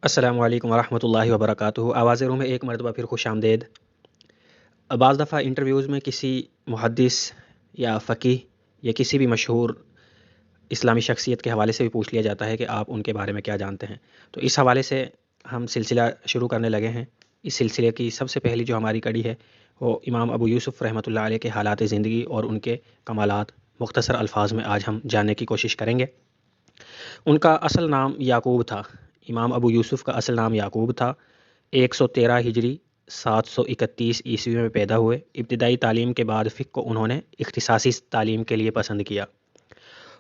السلام علیکم ورحمۃ اللہ وبرکاتہ۔ آواز روم میں ایک مرتبہ پھر خوش آمدید۔ بعض دفعہ انٹرویوز میں کسی محدث یا فقیہ یا کسی بھی مشہور اسلامی شخصیت کے حوالے سے بھی پوچھ لیا جاتا ہے کہ آپ ان کے بارے میں کیا جانتے ہیں۔ تو اس حوالے سے ہم سلسلہ شروع کرنے لگے ہیں۔ اس سلسلے کی سب سے پہلی جو ہماری کڑی ہے وہ امام ابو یوسف رحمۃ اللہ علیہ کے حالات زندگی اور ان کے کمالات مختصر الفاظ میں آج ہم جاننے کی کوشش کریں گے۔ ان کا اصل نام یعقوب تھا۔ امام ابو یوسف کا اصل نام یعقوب تھا۔ 113 ہجری 731 عیسوی میں پیدا ہوئے۔ ابتدائی تعلیم کے بعد فقہ کو انہوں نے اختصاصی تعلیم کے لیے پسند کیا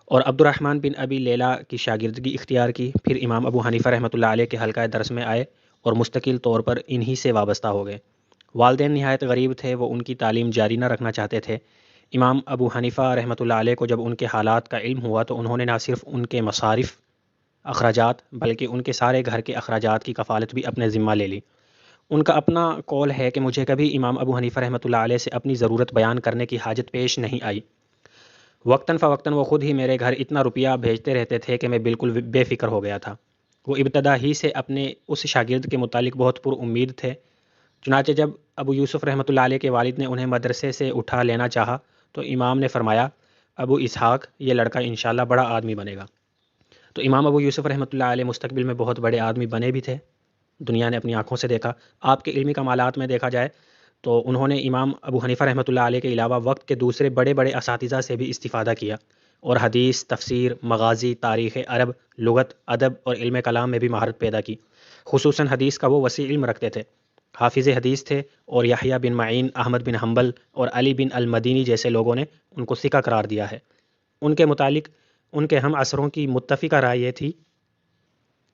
اور عبد الرحمن بن ابی لیلہ کی شاگردگی اختیار کی۔ پھر امام ابو حنیفہ رحمۃ اللہ علیہ کے حلقہ درس میں آئے اور مستقل طور پر انہی سے وابستہ ہو گئے۔ والدین نہایت غریب تھے، وہ ان کی تعلیم جاری نہ رکھنا چاہتے تھے۔ امام ابو حنیفہ رحمۃ اللہ علیہ کو جب ان کے حالات کا علم ہوا تو انہوں نے نہ صرف ان کے مصارف اخراجات بلکہ ان کے سارے گھر کے اخراجات کی کفالت بھی اپنے ذمہ لے لی۔ ان کا اپنا قول ہے کہ مجھے کبھی امام ابو حنیفہ رحمۃ اللہ علیہ سے اپنی ضرورت بیان کرنے کی حاجت پیش نہیں آئی۔ وقتاً فوقتاً وہ خود ہی میرے گھر اتنا روپیہ بھیجتے رہتے تھے کہ میں بالکل بے فکر ہو گیا تھا۔ وہ ابتدا ہی سے اپنے اس شاگرد کے متعلق بہت پر امید تھے۔ چنانچہ جب ابو یوسف رحمۃ اللہ علیہ کے والد نے انہیں مدرسے سے اٹھا لینا چاہا تو امام نے فرمایا، ابو اسحاق، یہ لڑکا انشاءاللہ بڑا آدمی بنے گا۔ تو امام ابو یوسف رحمۃ اللہ علیہ مستقبل میں بہت بڑے آدمی بنے بھی تھے، دنیا نے اپنی آنکھوں سے دیکھا۔ آپ کے علمی کمالات میں دیکھا جائے تو انہوں نے امام ابو حنیفہ رحمۃ اللہ علیہ کے علاوہ وقت کے دوسرے بڑے بڑے اساتذہ سے بھی استفادہ کیا اور حدیث، تفسیر، مغازی، تاریخ عرب، لغت، ادب اور علم کلام میں بھی مہارت پیدا کی۔ خصوصاً حدیث کا وہ وسیع علم رکھتے تھے، حافظ حدیث تھے اور یحییٰ بن معین، احمد بن حنبل اور علی بن المدینی جیسے لوگوں نے ان کو ثقہ قرار دیا ہے۔ ان کے متعلق ان کے ہم عصروں کی متفقہ رائے یہ تھی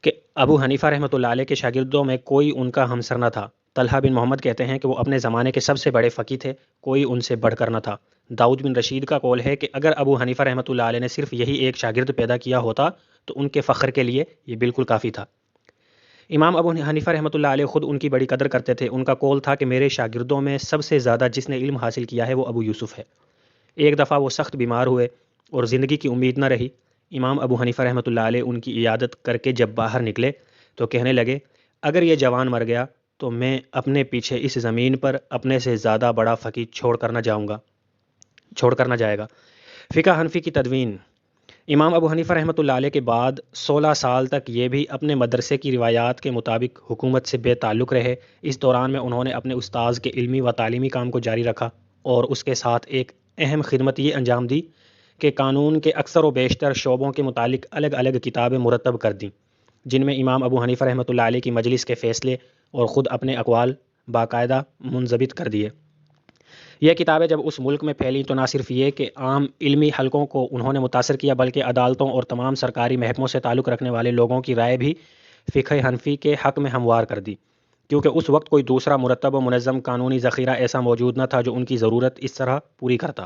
کہ ابو حنیفہ رحمۃ اللہ علیہ کے شاگردوں میں کوئی ان کا ہمسر نہ تھا۔ طلحہ بن محمد کہتے ہیں کہ وہ اپنے زمانے کے سب سے بڑے فقیہ تھے، کوئی ان سے بڑھ کر نہ تھا۔ داؤد بن رشید کا قول ہے کہ اگر ابو حنیفہ رحمۃ اللہ علیہ نے صرف یہی ایک شاگرد پیدا کیا ہوتا تو ان کے فخر کے لیے یہ بالکل کافی تھا۔ امام ابو حنیفہ رحمۃ اللہ علیہ خود ان کی بڑی قدر کرتے تھے۔ ان کا قول تھا کہ میرے شاگردوں میں سب سے زیادہ جس نے علم حاصل کیا ہے وہ ابو یوسف ہے۔ ایک دفعہ وہ سخت بیمار ہوئے اور زندگی کی امید نہ رہی۔ امام ابو حنیفہ رحمۃ اللہ علیہ ان کی عیادت کر کے جب باہر نکلے تو کہنے لگے، اگر یہ جوان مر گیا تو میں اپنے پیچھے اس زمین پر اپنے سے زیادہ بڑا فقیہ چھوڑ کر نہ جائے گا۔ فقہ حنفی کی تدوین۔ امام ابو حنیفہ رحمۃ اللہ علیہ کے بعد 16 سال تک یہ بھی اپنے مدرسے کی روایات کے مطابق حکومت سے بے تعلق رہے۔ اس دوران میں انہوں نے اپنے استاذ کے علمی و تعلیمی کام کو جاری رکھا اور اس کے ساتھ ایک اہم خدمت یہ انجام دی کہ قانون کے اکثر و بیشتر شعبوں کے متعلق الگ الگ کتابیں مرتب کر دیں، جن میں امام ابو حنیفہ رحمۃ اللہ علیہ کی مجلس کے فیصلے اور خود اپنے اقوال باقاعدہ منضبط کر دیے۔ یہ کتابیں جب اس ملک میں پھیلیں تو نہ صرف یہ کہ عام علمی حلقوں کو انہوں نے متاثر کیا بلکہ عدالتوں اور تمام سرکاری محکموں سے تعلق رکھنے والے لوگوں کی رائے بھی فقہ حنفی کے حق میں ہموار کر دی، کیونکہ اس وقت کوئی دوسرا مرتب و منظم قانونی ذخیرہ ایسا موجود نہ تھا جو ان کی ضرورت اس طرح پوری کرتا۔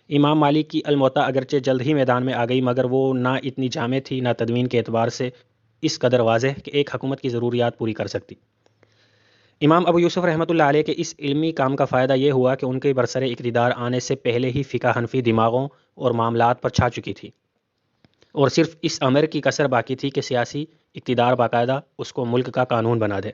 امام مالک کی الموطا اگرچہ جلد ہی میدان میں آ گئی مگر وہ نہ اتنی جامع تھی نہ تدوین کے اعتبار سے اس قدر واضح کہ ایک حکومت کی ضروریات پوری کر سکتی۔ امام ابو یوسف رحمۃ اللہ علیہ کے اس علمی کام کا فائدہ یہ ہوا کہ ان کے برسر اقتدار آنے سے پہلے ہی فقہ حنفی دماغوں اور معاملات پر چھا چکی تھی اور صرف اس امر کی کسر باقی تھی کہ سیاسی اقتدار باقاعدہ اس کو ملک کا قانون بنا دے۔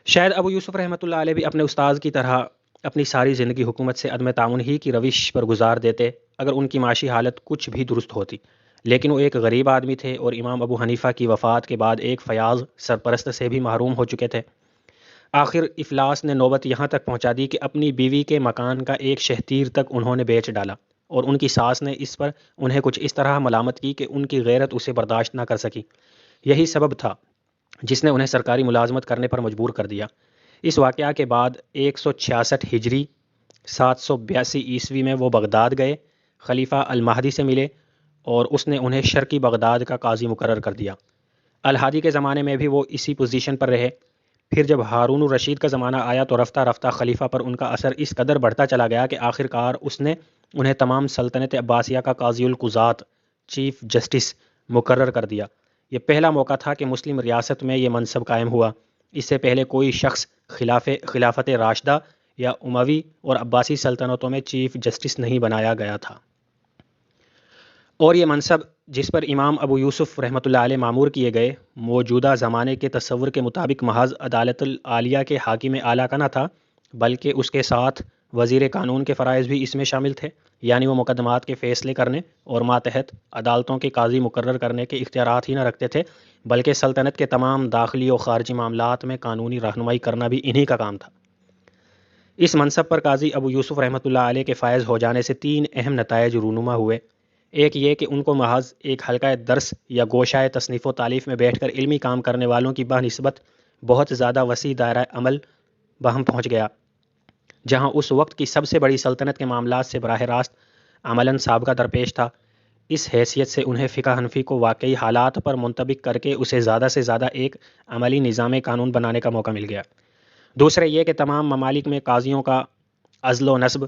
شاید ابو یوسف رحمۃ اللہ علیہ بھی اپنے استاذ کی طرح اپنی ساری زندگی حکومت سے عدم تعاون ہی کی روش پر گزار دیتے اگر ان کی معاشی حالت کچھ بھی درست ہوتی، لیکن وہ ایک غریب آدمی تھے اور امام ابو حنیفہ کی وفات کے بعد ایک فیاض سرپرست سے بھی محروم ہو چکے تھے۔ آخر افلاس نے نوبت یہاں تک پہنچا دی کہ اپنی بیوی کے مکان کا ایک شہتیر تک انہوں نے بیچ ڈالا اور ان کی ساس نے اس پر انہیں کچھ اس طرح ملامت کی کہ ان کی غیرت اسے برداشت نہ کر سکی۔ یہی سبب تھا جس نے انہیں سرکاری ملازمت کرنے پر مجبور کر دیا۔ اس واقعہ کے بعد 166 ہجری 782 عیسوی میں وہ بغداد گئے، خلیفہ المہدی سے ملے اور اس نے انہیں شرقی بغداد کا قاضی مقرر کر دیا۔ الہادی کے زمانے میں بھی وہ اسی پوزیشن پر رہے۔ پھر جب ہارون الرشید کا زمانہ آیا تو رفتہ رفتہ خلیفہ پر ان کا اثر اس قدر بڑھتا چلا گیا کہ آخر کار اس نے انہیں تمام سلطنت عباسیہ کا قاضی القضات، چیف جسٹس مقرر کر دیا۔ یہ پہلا موقع تھا کہ مسلم ریاست میں یہ منصب قائم ہوا۔ اس سے پہلے کوئی شخص خلافت راشدہ یا اموی اور عباسی سلطنتوں میں چیف جسٹس نہیں بنایا گیا تھا۔ اور یہ منصب جس پر امام ابو یوسف رحمۃ اللہ علیہ معمور کیے گئے موجودہ زمانے کے تصور کے مطابق محض عدالت العالیہ کے حاکم اعلیٰ کا نہ تھا، بلکہ اس کے ساتھ وزیر قانون کے فرائض بھی اس میں شامل تھے، یعنی وہ مقدمات کے فیصلے کرنے اور ماتحت عدالتوں کے قاضی مقرر کرنے کے اختیارات ہی نہ رکھتے تھے، بلکہ سلطنت کے تمام داخلی و خارجی معاملات میں قانونی رہنمائی کرنا بھی انہی کا کام تھا۔ اس منصب پر قاضی ابو یوسف رحمۃ اللہ علیہ کے فائز ہو جانے سے 3 اہم نتائج رونما ہوئے۔ ایک یہ کہ ان کو محض ایک حلقہ درس یا گوشۂ تصنیف و تالیف میں بیٹھ کر علمی کام کرنے والوں کی بنسبت بہت زیادہ وسیع دائرہ عمل بہم پہنچ گیا، جہاں اس وقت کی سب سے بڑی سلطنت کے معاملات سے براہ راست عملاً سابقہ درپیش تھا۔ اس حیثیت سے انہیں فقہ حنفی کو واقعی حالات پر منطبق کر کے اسے زیادہ سے زیادہ ایک عملی نظام قانون بنانے کا موقع مل گیا۔ دوسرے یہ کہ تمام ممالک میں قاضیوں کا عزل و نصب،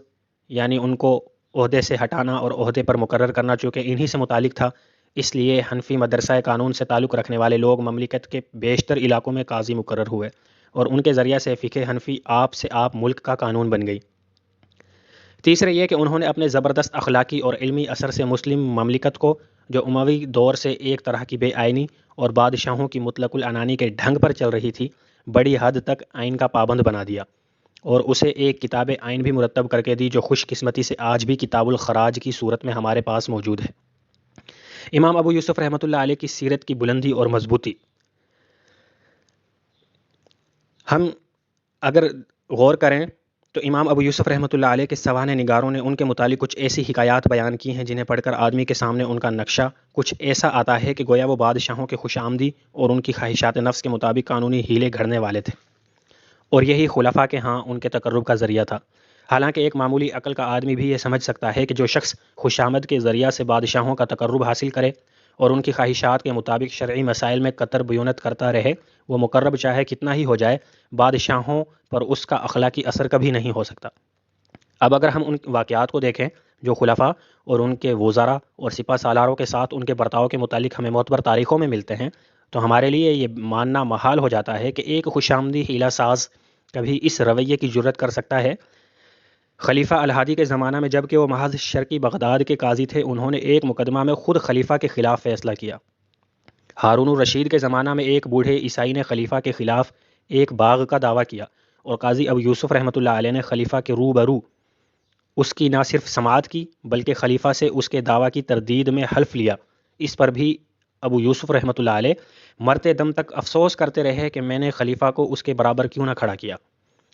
یعنی ان کو عہدے سے ہٹانا اور عہدے پر مقرر کرنا چونکہ انہی سے متعلق تھا، اس لیے حنفی مدرسہ قانون سے تعلق رکھنے والے لوگ مملکت کے بیشتر علاقوں میں قاضی مقرر ہوئے اور ان کے ذریعہ سے فقہ حنفی آپ سے آپ ملک کا قانون بن گئی۔ تیسرے یہ کہ انہوں نے اپنے زبردست اخلاقی اور علمی اثر سے مسلم مملکت کو، جو اموی دور سے ایک طرح کی بے آئینی اور بادشاہوں کی مطلق العنانی کے ڈھنگ پر چل رہی تھی، بڑی حد تک آئین کا پابند بنا دیا اور اسے ایک کتاب آئین بھی مرتب کر کے دی، جو خوش قسمتی سے آج بھی کتاب الخراج کی صورت میں ہمارے پاس موجود ہے۔ امام ابو یوسف رحمۃ اللہ علیہ کی سیرت کی بلندی اور مضبوطی، ہم اگر غور کریں تو امام ابو یوسف رحمۃ اللہ علیہ کے سوانح نگاروں نے ان کے متعلق کچھ ایسی حکایات بیان کی ہیں جنہیں پڑھ کر آدمی کے سامنے ان کا نقشہ کچھ ایسا آتا ہے کہ گویا وہ بادشاہوں کے خوش آمدی اور ان کی خواہشات نفس کے مطابق قانونی ہیلے گھڑنے والے تھے، اور یہی خلفاء کے ہاں ان کے تقرب کا ذریعہ تھا۔ حالانکہ ایک معمولی عقل کا آدمی بھی یہ سمجھ سکتا ہے کہ جو شخص خوشامد کے ذریعہ سے بادشاہوں کا تقرب حاصل کرے اور ان کی خواہشات کے مطابق شرعی مسائل میں قطر بیونت کرتا رہے، وہ مقرب چاہے کتنا ہی ہو جائے، بادشاہوں پر اس کا اخلاقی اثر کبھی نہیں ہو سکتا۔ اب اگر ہم ان واقعات کو دیکھیں جو خلفاء اور ان کے وزراء اور سپہ سالاروں کے ساتھ ان کے برتاؤ کے متعلق ہمیں معتبر تاریخوں میں ملتے ہیں، تو ہمارے لیے یہ ماننا محال ہو جاتا ہے کہ ایک خوش آمدی ہیلہ ساز کبھی اس رویے کی جرت کر سکتا ہے۔ خلیفہ الہادی کے زمانہ میں جب کہ وہ محض شرقی بغداد کے قاضی تھے، انہوں نے ایک مقدمہ میں خود خلیفہ کے خلاف فیصلہ کیا۔ ہارون الرشید کے زمانہ میں ایک بوڑھے عیسائی نے خلیفہ کے خلاف ایک باغ کا دعویٰ کیا اور قاضی ابو یوسف رحمۃ اللہ علیہ نے خلیفہ کے روبرو اس کی نہ صرف سماعت کی بلکہ خلیفہ سے اس کے دعویٰ کی تردید میں حلف لیا۔ اس پر بھی ابو یوسف رحمۃ اللہ علیہ مرتے دم تک افسوس کرتے رہے کہ میں نے خلیفہ کو اس کے برابر کیوں نہ کھڑا کیا۔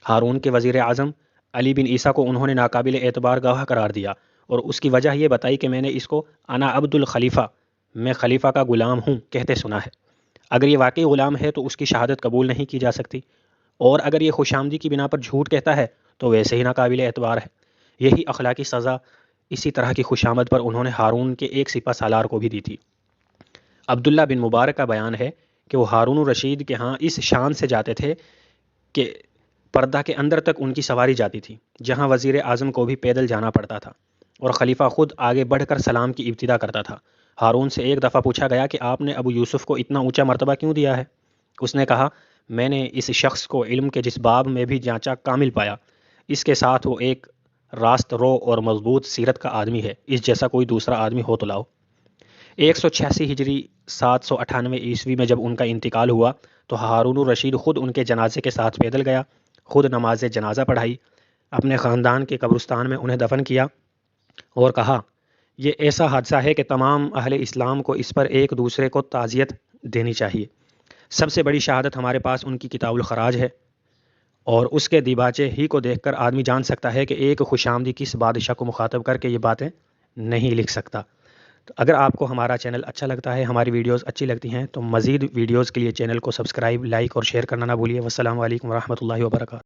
ہارون کے وزیر اعظم علی بن عیسیٰ کو انہوں نے ناقابل اعتبار گواہ قرار دیا اور اس کی وجہ یہ بتائی کہ میں نے اس کو انا عبد الخلیفہ، میں خلیفہ کا غلام ہوں، کہتے سنا ہے۔ اگر یہ واقعی غلام ہے تو اس کی شہادت قبول نہیں کی جا سکتی، اور اگر یہ خوش آمدی کی بنا پر جھوٹ کہتا ہے تو ویسے ہی ناقابل اعتبار ہے۔ یہی اخلاقی سزا اسی طرح کی خوش آمد پر انہوں نے ہارون کے ایک سپہ سالار کو بھی دی تھی۔ عبداللہ بن مبارک کا بیان ہے کہ وہ ہارون الرشید کے ہاں اس شان سے جاتے تھے کہ پردہ کے اندر تک ان کی سواری جاتی تھی، جہاں وزیر اعظم کو بھی پیدل جانا پڑتا تھا، اور خلیفہ خود آگے بڑھ کر سلام کی ابتدا کرتا تھا۔ ہارون سے ایک دفعہ پوچھا گیا کہ آپ نے ابو یوسف کو اتنا اونچا مرتبہ کیوں دیا ہے؟ اس نے کہا، میں نے اس شخص کو علم کے جس باب میں بھی جانچا کامل پایا، اس کے ساتھ وہ ایک راست رو اور مضبوط سیرت کا آدمی ہے، اس جیسا کوئی دوسرا آدمی ہو تو لاؤ۔ 186 ہجری 798 عیسوی میں جب ان کا انتقال ہوا تو ہارون الرشید خود ان کے جنازے کے ساتھ پیدل گیا، خود نماز جنازہ پڑھائی، اپنے خاندان کے قبرستان میں انہیں دفن کیا اور کہا، یہ ایسا حادثہ ہے کہ تمام اہل اسلام کو اس پر ایک دوسرے کو تعزیت دینی چاہیے۔ سب سے بڑی شہادت ہمارے پاس ان کی کتاب الخراج ہے، اور اس کے دیباچے ہی کو دیکھ کر آدمی جان سکتا ہے کہ ایک خوش آمدی کس بادشاہ کو مخاطب کر کے یہ باتیں نہیں لکھ سکتا۔ تو اگر آپ کو ہمارا چینل اچھا لگتا ہے، ہماری ویڈیوز اچھی لگتی ہیں، تو مزید ویڈیوز کے لیے چینل کو سبسکرائب، لائک اور شیئر کرنا نہ بھولیے۔ والسلام علیکم ورحمۃ اللہ وبرکاتہ۔